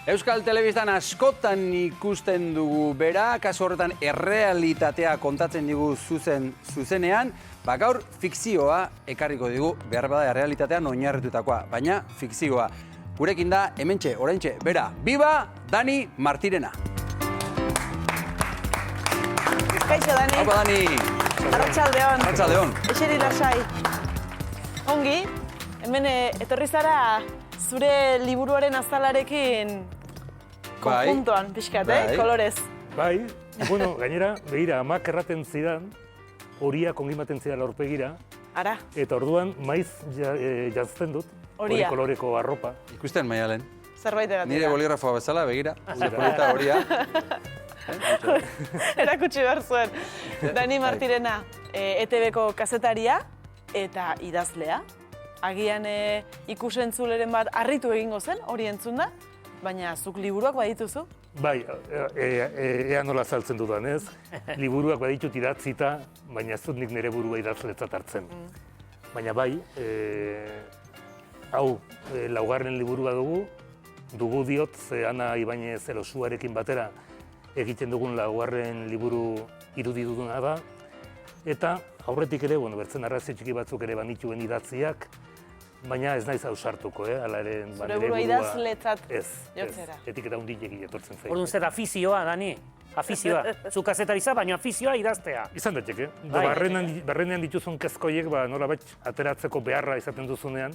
Euskal Telebistan askotan ikusten dugu bera, kasu horretan errealitatea kontatzen digu zuzenean, gaur fikzioa ekarriko digu, behar bada errealitatean oinarritutakoa, baina fikzioa. Gurekin da, hementxe, oraintxe, bera, biba, Dani Martirena. Kaixo, Dani. Haupa, Dani. Arratsaldeon. Arratsaldeon. Eseri lasai. Ongi, hemen etorri zara zure liburuaren azalarekin konjuntoan, pixkat, kolorez. Bai, bueno, gainera, behira, amak erraten zidan, horiak ongimaten zidan aurpegira. Ara. Eta orduan, maiz jantzten dut, hori koloreko arropa. Ikusten, Maialen. Zerbait egatik. Nire boligrafoa bezala, begira. Polita horia. Erakutsi behar zuen. Dani Martirena, ETV-ko kazetaria eta idazlea. Agian ikusentzuleren bat harritu egingo zen, hori entzun da, baina zuk liburuak badituzu? Bai, ea nola azaltzen dudan, ez? Liburuak baditut idatzita, baina ez dut nik nire burua idazletzat hartzen. Baina bai, hau, laugarren liburua dugu diot, ze Ana Ibañez Elosuarekin batera egiten dugun laugarren liburu irudi duduna da, eta aurretik ere, bertzen narrazio txiki batzuk ere banituen idatziak, baina ez naiz ausartuko, hala ere... Zure burua idazletzat jotzera. Ez, etiketa hundilegi etortzen zaite. Orduan zer afizioa, Dani? Afizioa. Zu kazetariza, baina afizioa idaztea. Izan daiteke. Barrenean dituzun kezkoiek, nolabait ateratzeko beharra izaten duzunean,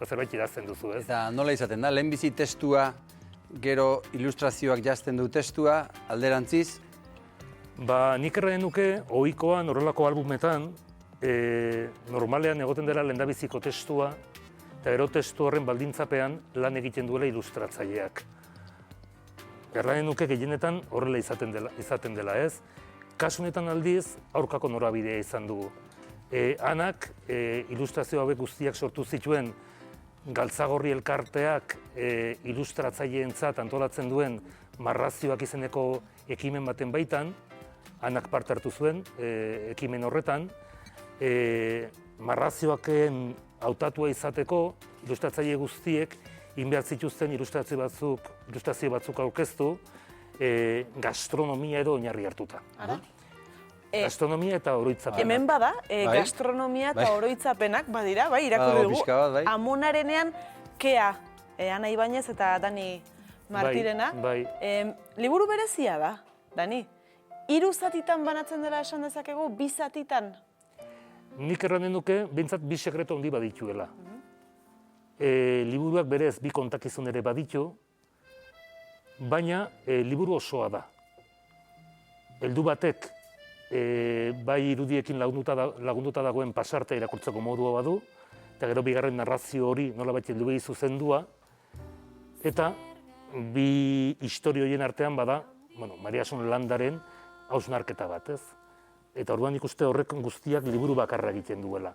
zerbait idazten duzu, ez? Eta nola izaten da, lehenbizi testua, gero ilustrazioak jazten du testua, alderantziz? Nik erraien nuke, ohikoan horrelako albumetan, normalean egoten dela lehendabiziko testua, eta gero testu horren baldintzapean lan egiten duela ilustratzaileak. Erraien nuke gehienetan horrela izaten dela, ez? Kasunetan aldiz, aurkako norabidea izan dugu. Anak, ilustrazio hauek guztiak sortu zituen Galtzagorri elkarteak ilustratzaileentzat antolatzen duen Marrazioak izeneko ekimen baten baitan, Anak parte hartu zuen ekimen horretan, Marrazioaken hautatua izateko ilustratzaile guztiek behar zituzten ilustrazio batzuk aurkeztu gastronomia edo oinarri hartuta. Gastronomia eta oroitzapenak. Hemen bada, gastronomia eta oroitzapenak, badira, irakurri dugu. Amonarenean, kea, Ana Ibañez eta Dani Martirena. Liburu berezia da, Dani. 3 zatitan banatzen dela esan dezakegu, 2 zatitan? Nik erranen nuke, behintzat 2 sekreto handi badituela. Liburuak berez 2 kontakizun ere baditu, baina liburu osoa da. Heldu batek, bai irudiekin lagunduta dagoen pasartea irakurtzeko modua badu, eta gero bigarren narrazio hori nolabait heldu behi zuzendua, eta 2 historio horien artean bada, Mariason Landaren hausnarketa bat, ez? Eta orduan ikuste horrek guztiak liburu bakarra egiten duela.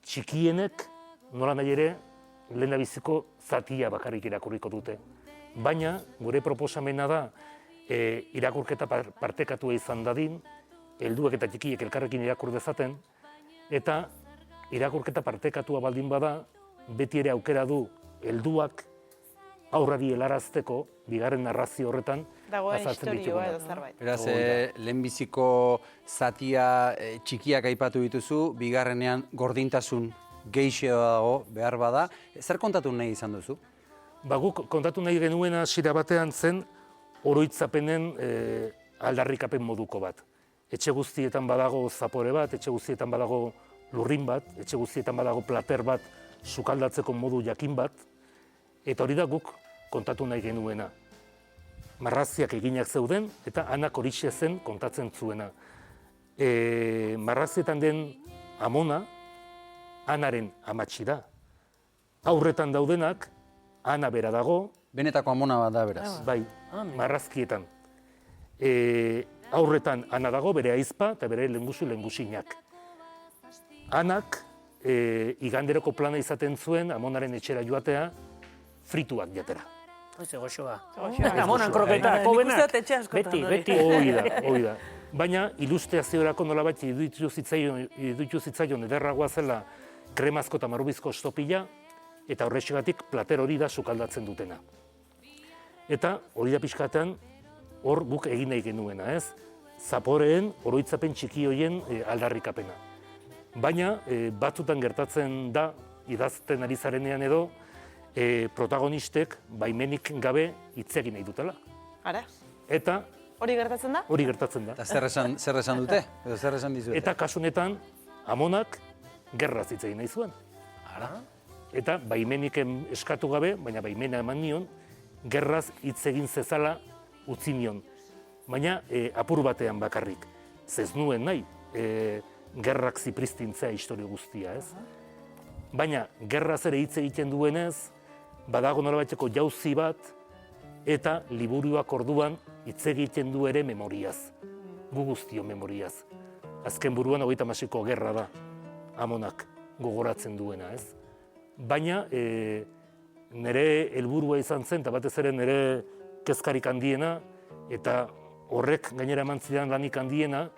Txikienek, nola nahi ere, lehendabiziko zatia bakarrik irakurriko dute. Baina, gure proposamena da, irakurketa partekatua izan dadin, helduek eta txikiek elkarrekin irakur dezaten, eta irakurketa partekatua baldin bada, beti ere aukera du helduak aurrari helarazteko, bigarren narrazio horretan, azaltzen dituguna. Beraz, lehenbiziko zatia txikiak aipatu dituzu, bigarrenean gordintasun gehixeo dago behar bada. Zer kontatu nahi izan duzu? Guk kontatu nahi genuen hasiera batean zen oroitzapenen aldarrikapen moduko bat. Etxe guztietan badago zapore bat, etxe guztietan badago lurrin bat, etxe guztietan badago plater bat, sukaldatzeko modu jakin bat, eta hori da guk kontatu nahi genuena. Marraziak eginak zeuden, eta Anak horixe zen kontatzen zuena. Marrazietan den Amona, Anaren amatxi da. Aurretan daudenak, Ana bera dago. Benetako Amona bat da, beraz. Bai, marrazkietan. Aurretan Ana dago, bere aizpa eta bere lengusinak. Anak, iganderoko plana izaten zuen, Amonaren etxera joatea, frituak jatera. Oize, goxoa. Amonan kroketak, kobenak. Beti. Hoi da. Baina, ilustrazioerako nolabait iruditu zitzaion ederragoa zela kremazko eta marrubizko estopila, eta horrexegatik plater hori da sukaldatzen dutena. Eta hori da pixkatean hor guk egin nahi genuena, ez? Zaporeen oroitzapen txiki horien aldarrikapena. Baina batzutan gertatzen da, idazten ari zarenean edo, protagonistek baimenik gabe hitz egin nahi dutela. Ara? Eta hori gertatzen da? Hori gertatzen da. Eta zer esan dute? Edo zer esan dizuete? Eta kasunetan Amonak gerraz hitz egin nahi zuen. Ara? Eta baimenik eskatu gabe, baina baimena eman nion, gerraz hitz egin zezala utzi nion. Baina apur batean bakarrik. Ez nuen nahi, gerrak zipristintzea historio guztia, ez? Baina gerraz ere hitz egiten duenez, badago nolabaiteko jauzi bat, eta liburuak orduan hitz egiten du ere memoriaz. Gu guztio memoriaz. Azken buruan 36ko gerra da, Amonak gogoratzen duena, ez? Baina nire helburua izan zen, eta batez ere nire kezkarik handiena, eta horrek gainera eman zidan lanik handiena,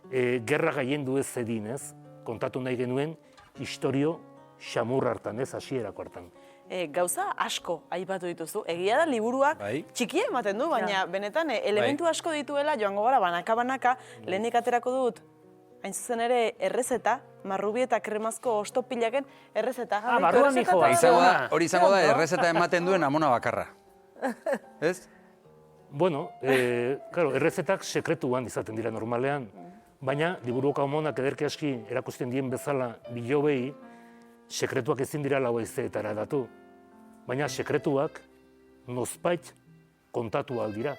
gerra gaiendu ez zedin, ez? Kontatu nahi genuen historio xamur hartan, ez? Hasierako hartan. Gauza asko aipatu dituzu. Egia da liburuak txikia ematen du, baina benetan elementu asko dituela, joango gara banaka-banaka, lehenik aterako dut, hain zuzen ere errezeta, marrubi eta kremazko ostopilaken errezeta. Barruan nijoa. Hori izango da errezeta ematen duen Amona bakarra. Ez? Bueno, errezetak sekretuan izaten dira normalean, baina liburuko Amonak ederki aski erakusten dien bezala bilobei, sekretuak ezin dira lau haizeetara datu. Baina sekretuak nozpait kontatu aldira.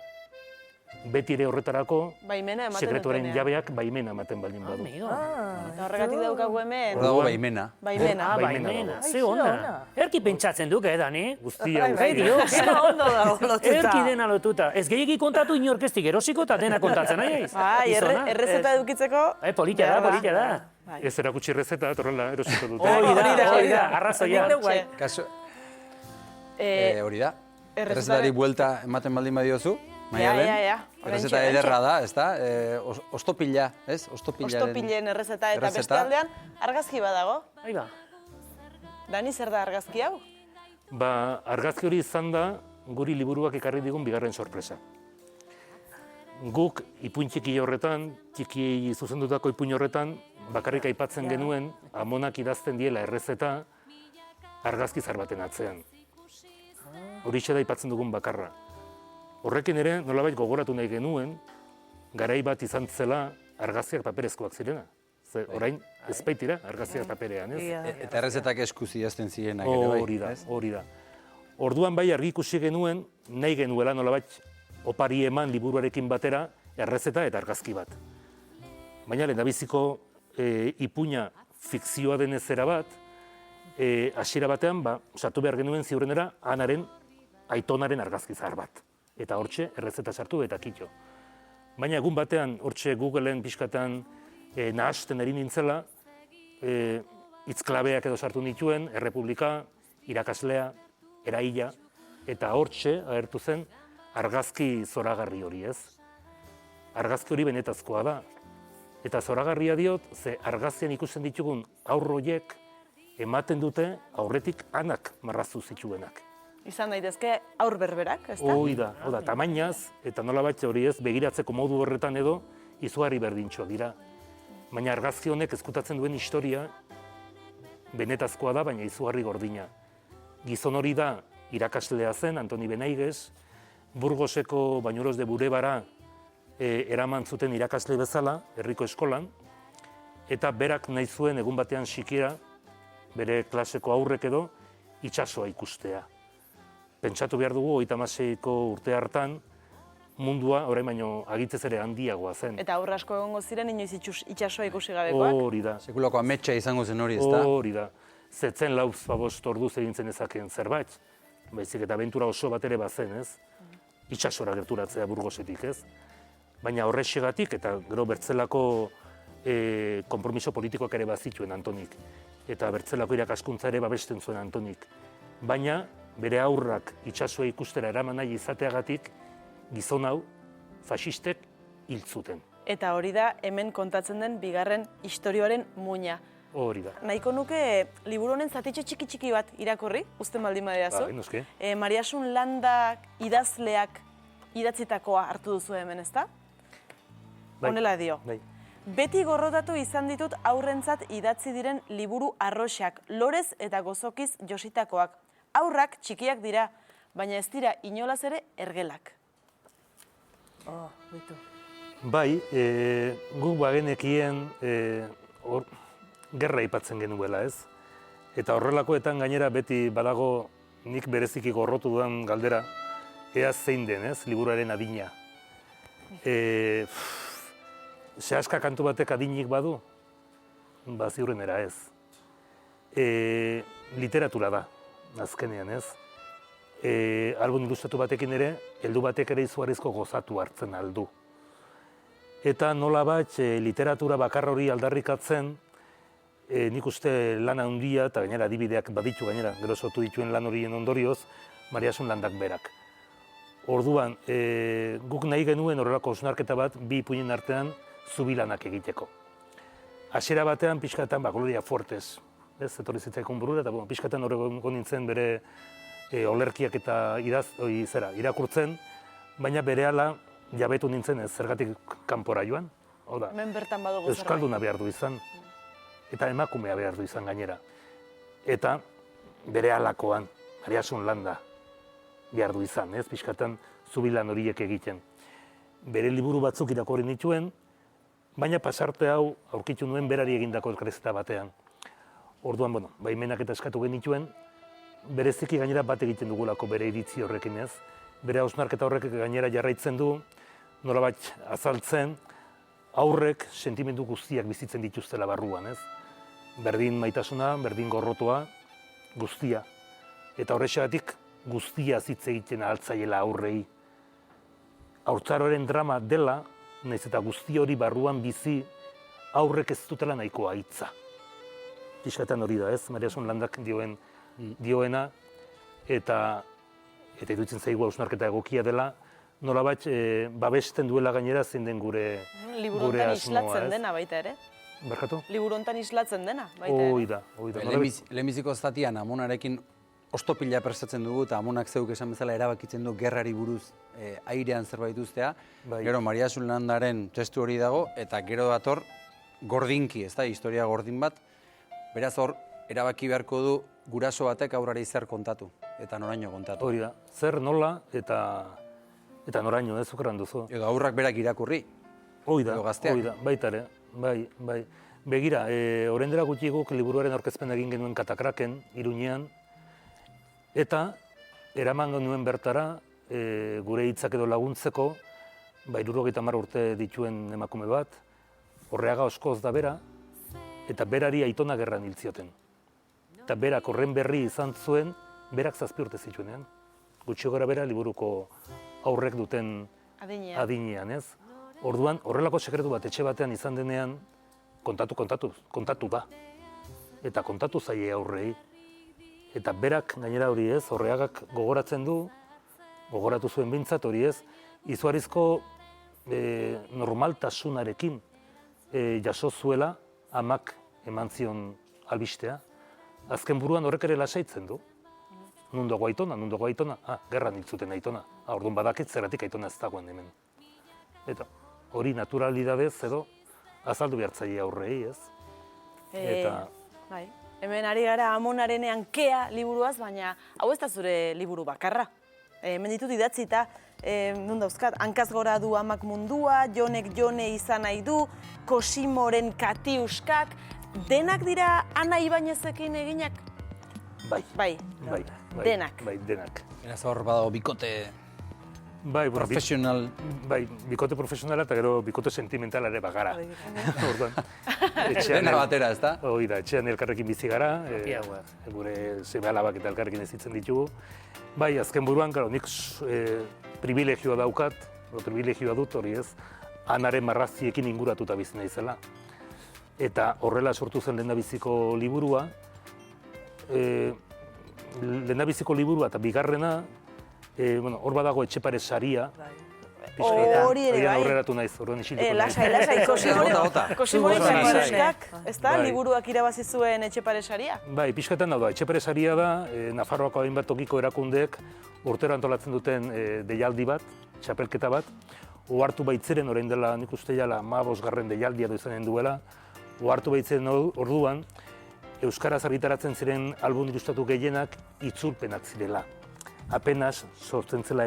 Beti ere horretarako sekretuaren jabeak baimena ematen baldin badu. Eta horregatik daukagu hemen. Hor dago baimena. Baimena. Ze ona. Erki pentsatzen duk, Dani? Guztia. Ondo dago lotuta. Erki dena lotuta. Ez gehiagi kontatu inorkestik erosiko eta dena kontatzen nahi aiz. Errezeta edukitzeko. Polita da. Ez erakutsi errezeta, horrela erosiko dut. Hori da, arrazoia. Hori da. Errezetari buelta ematen baldin badiozu. Errezeta ederra da, ez da? Ostopila, ez? Ostopilen errezeta eta beste aldean argazki badago. Aiba. Dani, zer da argazki hau? Argazki hori izan da guri liburuak ekarri digun bigarren sorpresa. Guk ipuin txiki horretan, txiki zuzendutako ipuin horretan, bakarrik aipatzen genuen Amonak idazten diela errezeta argazki zar baten atzean. Horixe da aipatzen dugun bakarra. Horrekin ere, nolabait gogoratu nahi genuen, garai bat izan zela argazkiak paperezkoak zirena. Orain, ez baitira argazkiak paperean, ez? Eta errezetak eskuz idazten zirenak ere bai. Hori da. Orduan bai argi ikusi genuen, nahi genuela nolabait opari eman liburuarekin batera errezeta eta argazki bat. Baina lehendabiziko ipuina fikzioa denez erabat, hasiera batean, sartu behar genuen ziurrenera Anaren aitonaren argazki zahar bat. Eta hortxe errezeta sartu eta kitxo. Baina egun batean hortxe Googleen pixkatan nahasten erin nintzela, hitzklabeak edo sartu nituen, Errepublika, irakaslea, eraila, eta hortxe agertu zen argazki zoragarri hori, ez? Argazki hori benetazkoa da. Eta zoragarria diot, ze argazkian ikusten ditugun aurroiek ematen dute aurretik Anak marraztu zituenak. Izan daitezke aur berberak, ez da? Hoi da, tamainaz, eta nolabait hori ez, begiratzeko modu horretan edo, izugarri berdintxoa dira. Baina argazki honek ezkutatzen duen historia, benetazkoa da, baina izugarri gordina. Gizon hori da, irakaslea zen, Antoni Benaiges, Burgoseko Bañuelos de Burebara eraman zuten irakasle bezala, herriko eskolan, eta berak nahi zuen egun batean sikiera, bere klaseko aurrek edo, itsasoa ikustea. Pentsatu behar dugu, 36ko urte hartan, mundua, orain baino agitzez ere handiagoa zen. Eta aurre asko egongo ziren, inoiz itsasoa ikusi gabekoak? Hori da. Sekulako ametsa izango zen hori, ez da? Hori da. Zetzen lauz fabost orduz egintzen ezakeen zerbait. Baizik eta abentura oso bat ere bazen, ez? Itsasora gerturatzea Burgosetik, ez? Baina horrexegatik eta gero bertzelako konpromiso politikoak ere bazituen Antonik. Eta bertzelako irakaskuntza ere babesten zuen Antonik. Baina bere aurrak itsasoa ikustera eraman nahi izateagatik, gizon hau faxistek hil zuten. Eta hori da hemen kontatzen den bigarren istorioaren muina. Hori da. Nahiko nuke liburu honen zatitxo txiki bat irakurri, uzten baldin badidazu. Bai, noski. Mariasun Landak idazleak idatzitakoa hartu duzu hemen, ezta? Honela dio. Bai. Beti gorrotatu izan ditut aurrentzat idatzi diren liburu arroxak, lorez eta gozokiz jositakoak. Aurrak txikiak dira, baina ez dira inolaz ere ergelak. Bai, guk bagenekien gerra aipatzen genuela, ez? Eta horrelakoetan gainera beti badago nik bereziki gorrotu dudan galdera, ea zein den, ez? Liburuaren adina. Sehaska kantu batek adinik badu? Ba, ziurrenera ez. Literatura da, azkenean, ez? Album ilustratu batekin ere, heldu batek ere izugarrizko gozatu hartzen aldu. Eta nola bat, literatura bakar hori aldarrikatzen, nik uste lan handia, eta gainera adibideak baditu gainera, gero sortu dituen lan horien ondorioz, Mariasun Landak berak. Orduan, guk nahi genuen horrelako hausnarketa bat, bi ipuinen artean, zubilanak egiteko. Hasiera batean, pixkatan, Gloria Fuertes, ez, etorri zitzaikun burura, eta pixkatan horrego nintzen bere olerkiak eta irakurtzen, baina berehala jabetu nintzen ez, zergatik kanpora joan. Hemen bertan badugu zerbait. Euskalduna behar du izan, eta emakumea behar du izan gainera. Eta berehalakoan, Mariasun Landa behar du izan, ez, pixkatan zubilan horiek egiten. Bere liburu batzuk irakurri nituen, baina pasarte hau aurkitu nuen berari egindako elkarrizketa batean. Orduan, baimenak eta eskatu genituen, bereziki gainera bat egiten dugulako bere iritzi horrekin, ez. Bere hausnarketa horrek gainera jarraitzen du, nolabait azaltzen, aurrek sentimendu guztiak bizitzen dituztela barruan, ez. Berdin maitasuna, berdin gorrotoa, guztia. Eta horrexegatik guztia hitz egiten ahaltzaiela aurrei. Haurtzaroaren drama dela, nahiz eta guzti hori barruan bizi, aurrek ez dutela nahikoa hitza. Pixkatan hori da, ez, Mariasun Landak dioena, eta iruditzen zaigu hausnarketa egokia dela, nolabait babesten duela gainera zein den gure asmoa, ez? Liburu hontan islatzen dena baita ere? Barkatu? Liburu hontan islatzen dena baita ere? Hoi da. Lehenbiziko zatian Amonarekin ostopila prestatzen dugu, eta Amonak zeuk esan bezala erabakitzen du gerrari buruz airean zerbait uztea. Gero Mariasun Landaren testu hori dago, eta gero dator gordinki, ez da, historia gordin bat. Beraz hor, erabaki beharko du guraso batek aurrari zer kontatu, eta noraino kontatu. Hori da, zer, nola, eta noraino, ez okerran duzu. Edo aurrak berak irakurri. Hoi da, baita ere, bai. Begira, orain dela gutxi guk liburuaren aurkezpen egin genuen Katakraken, Iruñean, eta eraman genuen bertara, gure hitzak edo laguntzeko, 70 urte dituen emakume bat, Orreaga Oskoz da bera, eta berari Aitona Gerran hil zioten. Eta berak horren berri izan zuen, berak 7 urte zituenean. Gutxi gora bera liburuko aurrek duten adinean, ez? Orduan, horrelako sekretu bat etxe batean izan denean, kontatu da. Eta kontatu zaie aurrei. Eta berak, gainera hori ez, Orreagak gogoratzen du, gogoratu zuen behintzat hori ez, izugarrizko normaltasunarekin jaso zuela amak eman zion albistea. Azken buruan horrek ere lasaitzen du. Nundago Aitona? Gerran hil zuten Aitona. Orduan badakit zeratik Aitona ez dagoen hemen. Eta hori naturalidadez edo azaldu behartzaile aurrei, ez? Bai. Hemen ari gara Amonarenean Kea liburuaz, baina hau ez da zure liburu bakarra. Hemen ditut idatzita, nun dauzkat, hankaz gora du amak mundua, Jonek Jone izan nahi du, Kosimoren Katiuskak, denak dira Ana Ibainezekin eginak? Bai. Denak. Bai, denak. Eraz hor badago bikote profesional. Bai, bikote profesionala eta gero bikote sentimentala ere bagara. Dena batera, ez da? Hoi da, etxean elkarrekin bizi gara, gure seme-alabak eta elkarrekin ezitzen ditugu. Bai, azken buruan, nik privilegioa daukat, privilegioa dut hori ez, Anaren marraziekin inguratuta bizi naizela. Eta horrela sortu zen lehendabiziko liburua. Lehendabiziko liburua eta bigarrena, hor badago Etxepare saria, Hori ere bai. Aurreratu naiz, orduan isilduko naiz. Lasai, Kosimoren Zainzak, ez da, Bai. liburuak irabazi zuen Etxepare saria? Bai, pixkatan da, Etxepare saria da, Nafarroako hainbat tokiko erakundeek urtero antolatzen duten deialdi bat, txapelketa bat, ohartu baitzeren, orain dela nik uste jala 15. deialdia du izanen duela, ohartu baitzeren orduan, euskaraz argitaratzen ziren album ilustatu gehienak itzulpenak zirela. Apenas sortzen zela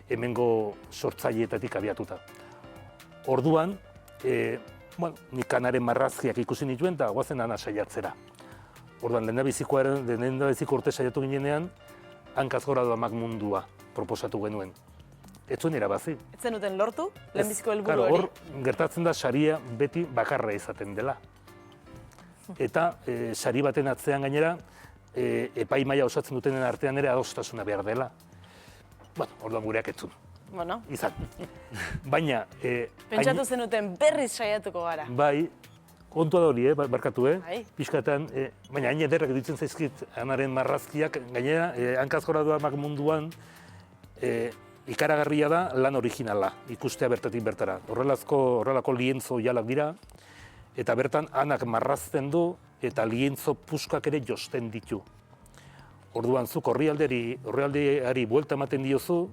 hemengo sortzaileetatik abiatuta. Orduan, nik kanaren marrazkiak ikusi nituen eta goazen ana saiatzera. Orduan, lehendabiziko urte saiatu ginenean, hankaz gora doamak mundua proposatu genuen. Ez zuen irabazi. Ez zenuten lortu, lehenbiziko helburu hori? Hor, gertatzen da saria beti bakarra izaten dela. Eta sari baten atzean gainera, epaimaila osatzen dutenen artean ere adostasuna behar dela. Bueno, orduan gureak etzun. Bueno. Izan. Baina... Pentsatu zenuten berriz saiatuko gara. Bai, kontua da hori, barkatu, pixkatan, baina hain ederrak ditzen zaizkit anaren marrazkiak, gainera, hankazkora doamak munduan, ikaragarria da lan originala, ikustea bertatik bertara. Horrelako lientzo jalak dira, eta bertan anak marrazten du, eta lientzo puskak ere josten ditu. Orduan, zuk horrialdeari buelta ematen diozu,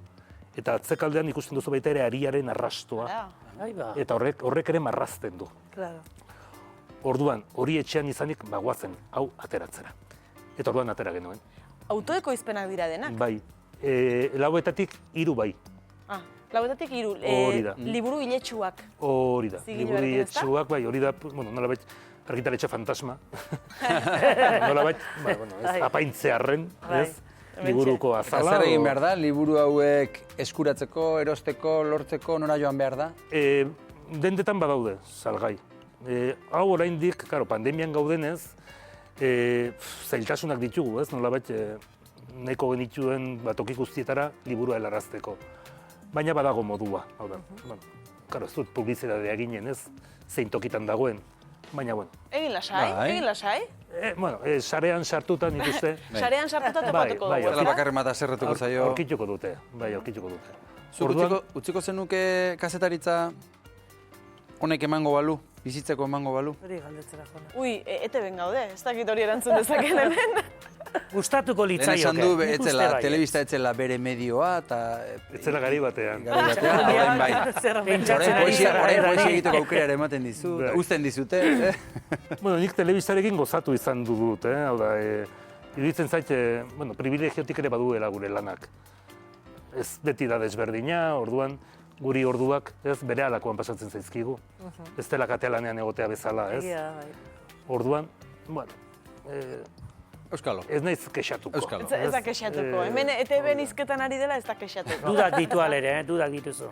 eta atzekaldean ikusten duzu baita ere ariaren arrastoa. Eta horrek ere marrazten du. Orduan, hori etxean izanik bagoazen, hau ateratzera. Eta orduan atera genuen. Autoekoizpenak dira denak? Bai. Lauetatik 3 bai. Lauetatik 3. Hori da. Liburu iletsuak. Hori da. Liburu iletsuak, bai, hori da, bueno, nolabait, argitaletxe fantasma. Nolabait, apaintzearren, ez? Liburuko azala. Eta zer egin behar da, liburu hauek eskuratzeko, erosteko, lortzeko, nora joan behar da? Dendetan badaude, salgai. Hau oraindik, pandemian gaudenez, zailtasunak ditugu, ez? Nolabait, nahiko genituen tokik guztietara liburua helarazteko. Baina badago modua, hau da. Ez dut publizitatea ginen, ez? Zein tokitan dagoen. Baina, bueno. Egin lasai? Sarean sartuta nik uste. Sarean sartuta topatuko dugu. Zela bakarren bat aserretuko zaio. Aurkituko dute, bai, aurkituko dute. Zuk utziko zenuke kazetaritza honek emango balu? Bizitzeko emango balu? Hori galdetzera jona. Ui, ETV-en gaude, ez dakit hori erantzun dezaken hemen. Gustatuko litzaioke. Lehen esan du, etzela, telebista etzela bere medioa, eta... Etzela gari batean. Orain bai. Orain poesia egiteko aukera ematen dizu, uzten dizute. Bueno, nik telebistarekin gozatu izan dut, hau da, iruditzen zait, privilegiotik ere baduela gure lanak. Ez beti da desberdina, orduan, guri orduak, ez, bere alakoan pasatzen zaizkigu. Ez dela katelanean egotea bezala, ez? Orduan, bueno... Euskalo. Ez naiz kexatuko. Euskalo. Ez da kexatuko. Hemen ETV-en izketan ari dela ez da kexatuko. Dudak ditu alere, dudak dituzu.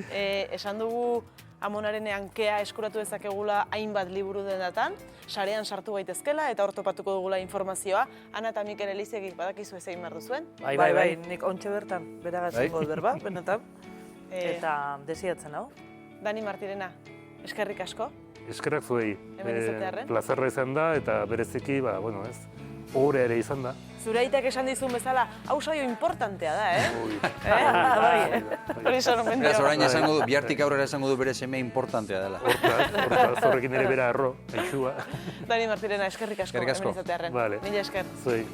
Esan dugu Amonarenean kea eskuratu dezakegula hainbat liburu denatan, sarean sartu gaitezkela eta hor topatuko dugula informazioa. Ana eta Mikel Elizegi badakizu ez egin behar duzuen? Bai, nik ontxe bertan, beragatzen berba, benetan. Eta desiatzen hau. Dani Martirena, eskerrik asko. Eskerrak zuei. Hemen izatearren. Plazerra izan da eta bereziki, ez, ohore ere izan da. Zure aitak esan dizun bezala, hau saio importantea da, Hori esan omen Beraz, orain esango du, bihartik aurrera esango du bere seme importantea dela. Hortaz, horrekin ere bera arro, aixua. Dani Martirena, eskerrik asko. Hemen izatearren. Mila esker. Zuei.